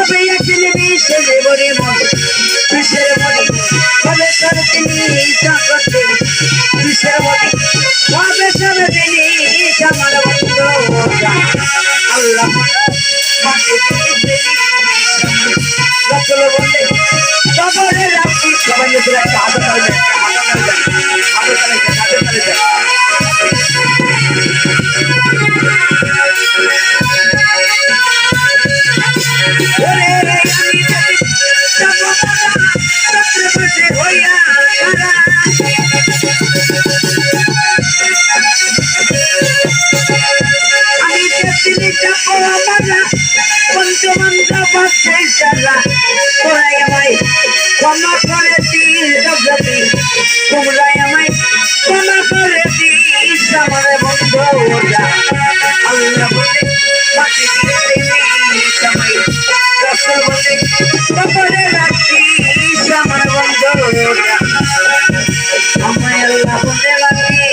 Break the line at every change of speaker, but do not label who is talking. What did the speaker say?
তবে একদিন মিশে বলে মন কিসের মনে হবে সব জিনিস জগতে কিসের মনে হবে সব জিনিস আমার বন্ধু আল্লাহ রসুল বলে কবরে রাখি সবাই মিলে একটা হাত ধরে ক্ষমা করে দিস তোমরা আমায় ক্ষমা করে দিস আমার বন্ধু আল্লাহ বলে বাকি সময় রসুল বলে কবরে রাখিস আমার বন্ধু আমায় আল্লাহ বলে রাখিস